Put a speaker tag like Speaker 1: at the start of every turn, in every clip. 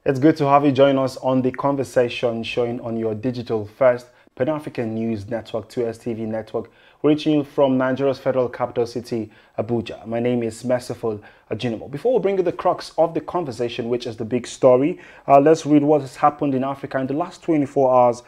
Speaker 1: It's good to have you join us on the conversation showing on your digital first Pan-African News Network, 2STV Network, reaching you from Nigeria's federal capital city, Abuja. My name is Merciful Ajinomo. Before we bring you the crux of the conversation, which is the big story, let's read what has happened in Africa in the last 24 hours.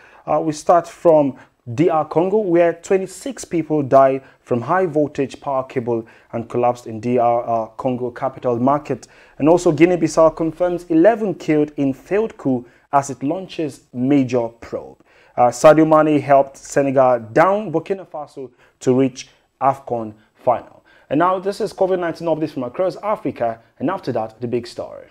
Speaker 1: We start from DR Congo, where 26 people died from high voltage power cable and collapsed in DR Congo capital market. And also Guinea-Bissau confirms 11 killed in failed coup as it launches major probe. Sadio Mane helped Senegal down Burkina Faso to reach AFCON final. And now this is COVID-19 updates from across Africa, and after that, the big story.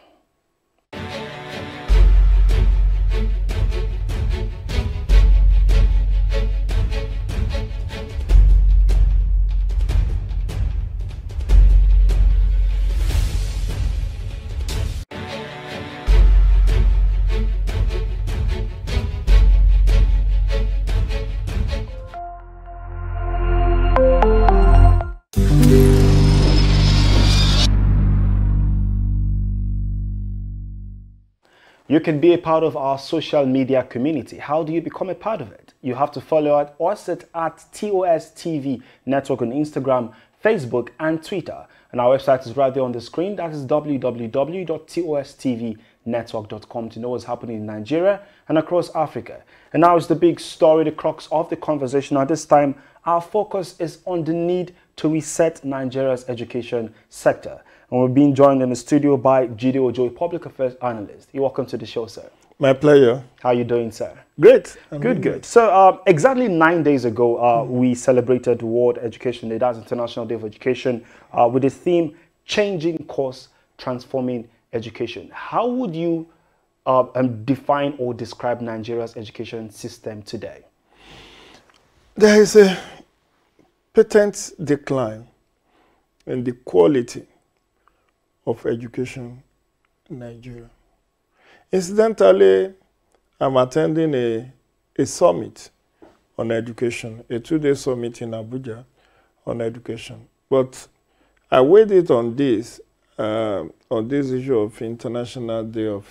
Speaker 1: You can be a part of our social media community. How do you become a part of it? You have to follow us at TOSTV Network on Instagram, Facebook, and Twitter. And our website is right there on the screen. That is www.tostvnetwork.com to know what's happening in Nigeria and across Africa. And now it's the big story, the crux of the conversation. At this time, our focus is on the need to reset Nigeria's education sector. And we're being joined in the studio by Jide Ojo, public affairs analyst. You're welcome to the show, sir.
Speaker 2: My pleasure.
Speaker 1: How are you doing, sir?
Speaker 2: Great.
Speaker 1: Good. So exactly 9 days ago, we celebrated World Education Day. That's International Day of Education, with the theme, Changing Course, Transforming Education. How would you define or describe Nigeria's education system today?
Speaker 2: There is a patent decline in the quality of education in Nigeria. Incidentally, I'm attending a summit on education, a 2-day summit in Abuja on education. But I weighed it on this issue of International Day of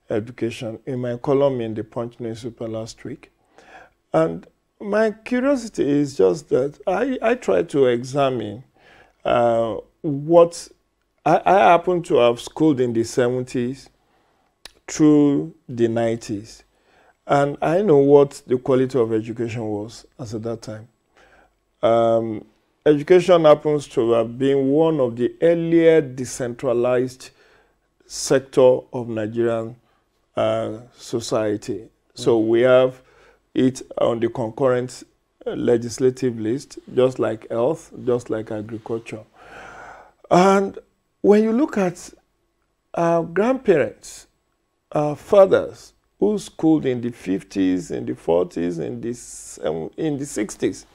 Speaker 2: Education in my column in the Punch newspaper last week. And my curiosity is just that I try to examine what I happen to have schooled in the 70s through the 90s. And I know what the quality of education was as at that time. Education happens to have been one of the earlier decentralized sector of Nigerian society. So we have it on the concurrent legislative list, just like health, just like agriculture. And when you look at our grandparents, our fathers, who schooled in the 50s, in the 40s, in the 60s,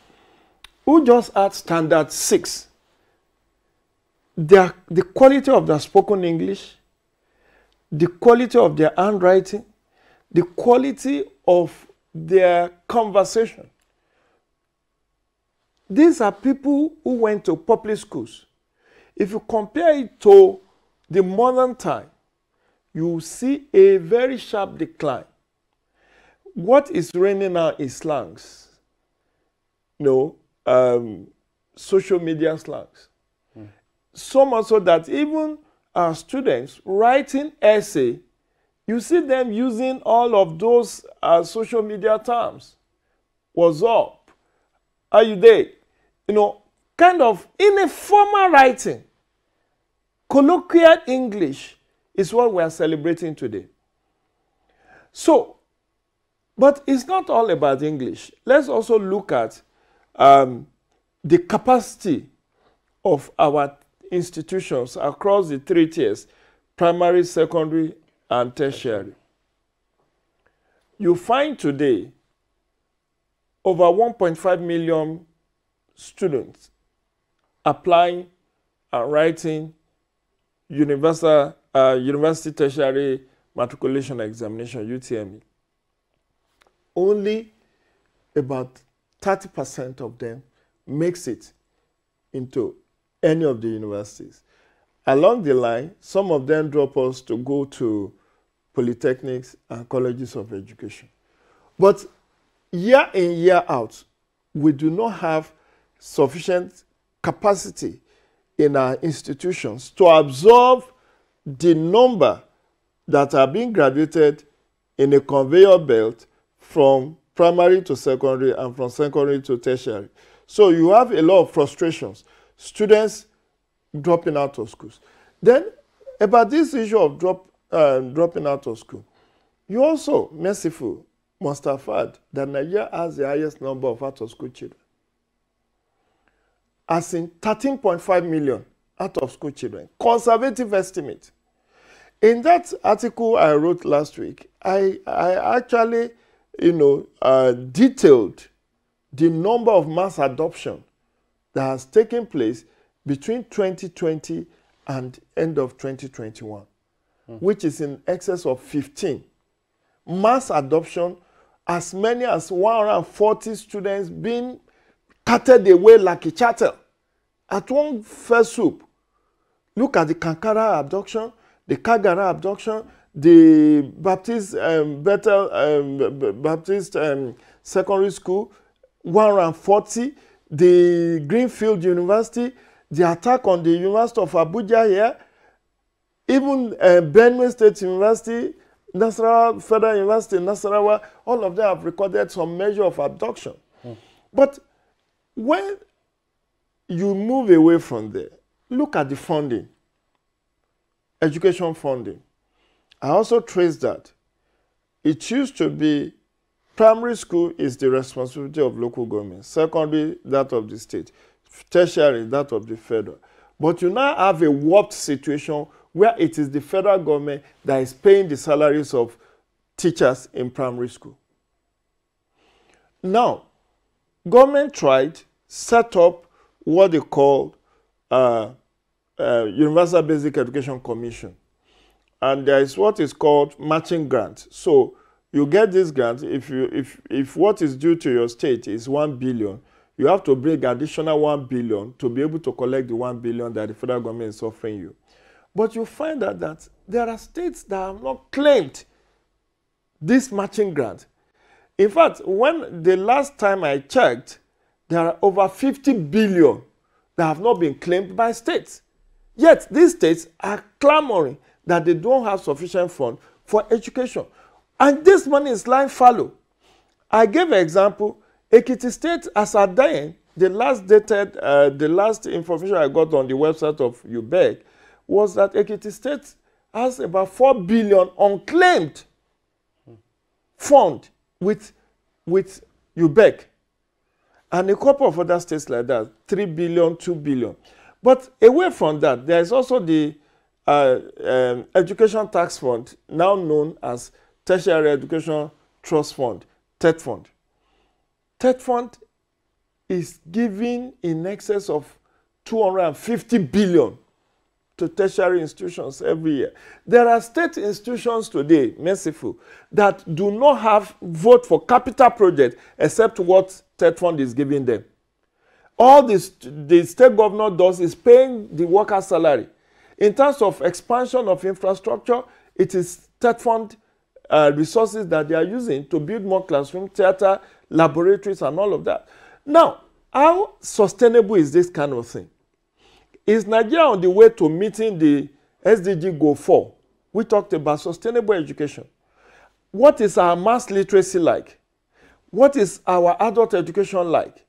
Speaker 2: who just had standard 6, the quality of their spoken English, the quality of their handwriting, the quality of their conversation. These are people who went to public schools. If you compare it to the modern time, you see a very sharp decline. What is reigning now is slangs. Social media slangs. So much so that even our students writing essay, you see them using all of those social media terms. What's up? Are you there? Kind of in a formal writing. Colloquial English is what we are celebrating today. So, but it's not all about English. Let's also look at the capacity of our institutions across the 3 tiers, primary, secondary, and tertiary. You find today over 1.5 million students applying and writing University Tertiary Matriculation Examination, UTME. Only about 30% of them makes it into any of the universities. Along the line, some of them drop us to go to polytechnics, and colleges of education. But year in, year out, we do not have sufficient capacity in our institutions to absorb the number that are being graduated in a conveyor belt from primary to secondary and from secondary to tertiary. So you have a lot of frustrations, students dropping out of schools. Then about this issue of dropping out of school, you also, merciful, must have heard that Nigeria has the highest number of out-of-school children. As in 13.5 million out-of-school children. Conservative estimate. In that article I wrote last week, I actually, detailed the number of mass adoption that has taken place between 2020 and end of 2021, which is in excess of 15. Mass adoption, as many as 140 students being carted away like a chattel at one fell swoop. Look at the Kankara abduction, the Kagara abduction, the Baptist Baptist Secondary School, 140, the Greenfield University, the attack on the University of Abuja here, even Benue State University, Nasarawa Federal University, Nasarawa, all of them have recorded some measure of abduction. But when you move away from there, look at the funding, education funding. I also trace that. It used to be primary school is the responsibility of local government, secondary, that of the state, tertiary, that of the federal. But you now have a warped situation where it is the federal government that is paying the salaries of teachers in primary school. Now, government tried, set up what they call Universal Basic Education Commission. And there is what is called matching grant. So you get this grant, if what is due to your state is 1 billion, you have to bring additional 1 billion to be able to collect the 1 billion that the federal government is offering you. But you find out that there are states that have not claimed this matching grant. In fact, when the last time I checked, there are over 50 billion that have not been claimed by states. Yet these states are clamoring that they don't have sufficient funds for education. And this money is lying fallow. I gave an example. Ekiti State, as at then, the last information I got on the website of UBEC was that Ekiti State has about 4 billion unclaimed fund with UBEC. And a couple of other states like that, 3 billion, 2 billion. But away from that, there is also the Education Tax Fund, now known as Tertiary Education Trust Fund, TET Fund. TET Fund is giving in excess of 250 billion to tertiary institutions every year. There are state institutions today, merciful, that do not have vote for capital projects except what TET Fund is giving them. All the state governor does is paying the worker's salary. In terms of expansion of infrastructure, it is TET Fund resources that they are using to build more classroom, theater, laboratories, and all of that. Now, how sustainable is this kind of thing? Is Nigeria on the way to meeting the SDG Goal 4? We talked about sustainable education. What is our mass literacy like? What is our adult education like?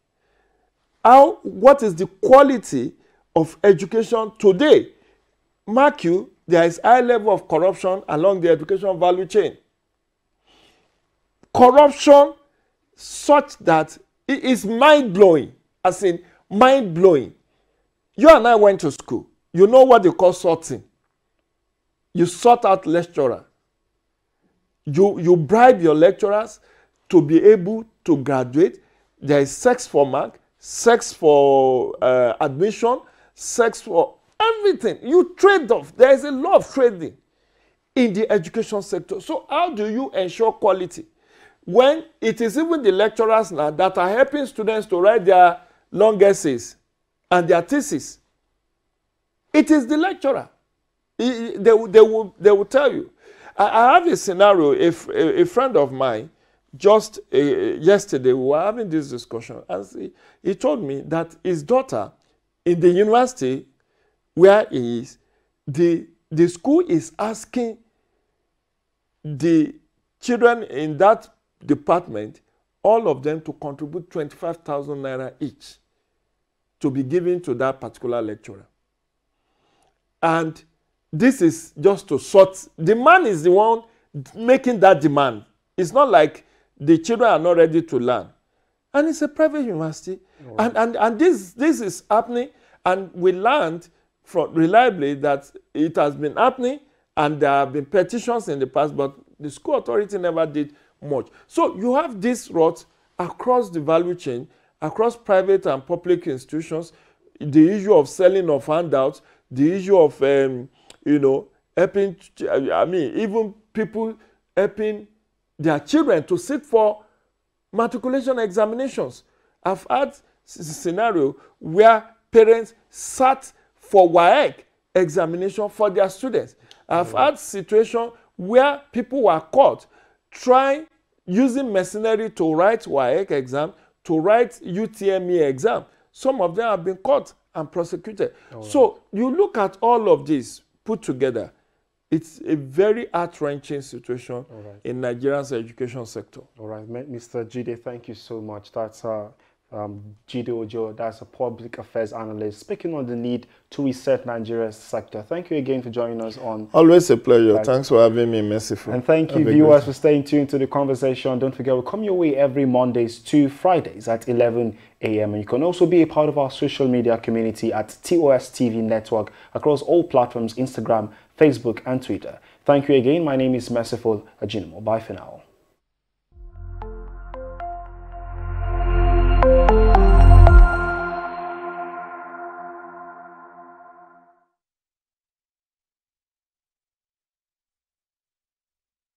Speaker 2: What is the quality of education today? Mark you, there is high level of corruption along the education value chain. Corruption such that it is mind-blowing, as in mind-blowing. You and I went to school. You know what they call sorting. You sort out lecturers. You bribe your lecturers to be able to graduate. There is sex for mark, sex for admission, sex for everything. You trade off. There is a lot of trading in the education sector. So how do you ensure quality? When it is even the lecturers now that are helping students to write their long essays and their thesis. It is the lecturer. They will tell you. I have a scenario. If a friend of mine, just yesterday, we were having this discussion, and he told me that his daughter in the university where he is, the school is asking the children in that department, all of them, to contribute 25,000 naira each to be given to that particular lecturer. And this is just to sort. The man is the one making that demand. It's not like the children are not ready to learn. And it's a private university. Right. And this is happening. And we learned from reliably that it has been happening, and there have been petitions in the past, but the school authority never did much. So you have this rot across the value chain, across private and public institutions, the issue of selling of handouts, the issue of, helping, even people helping their children to sit for matriculation examinations. I've had scenario where parents sat for WAEC examination for their students. I've had situation where people were caught using mercenary to write WAEC exam, to write UTME exam. Some of them have been caught and prosecuted. So you look at all of this put together, it's a very heart-wrenching situation in Nigeria's education sector.
Speaker 1: All right, Mr. Jide, thank you so much. That's Jide Ojo, that's a public affairs analyst, speaking on the need to reset Nigeria's sector. Thank you again for joining us on.
Speaker 2: Always a pleasure. Thanks for having me, Merciful.
Speaker 1: And thank you, viewers, for staying tuned to the conversation. Don't forget, we'll come your way every Mondays to Fridays at 11 a.m. And you can also be a part of our social media community at TOS TV Network across all platforms, Instagram, Facebook, and Twitter. Thank you again. My name is Merciful Ajinomo. Bye for now.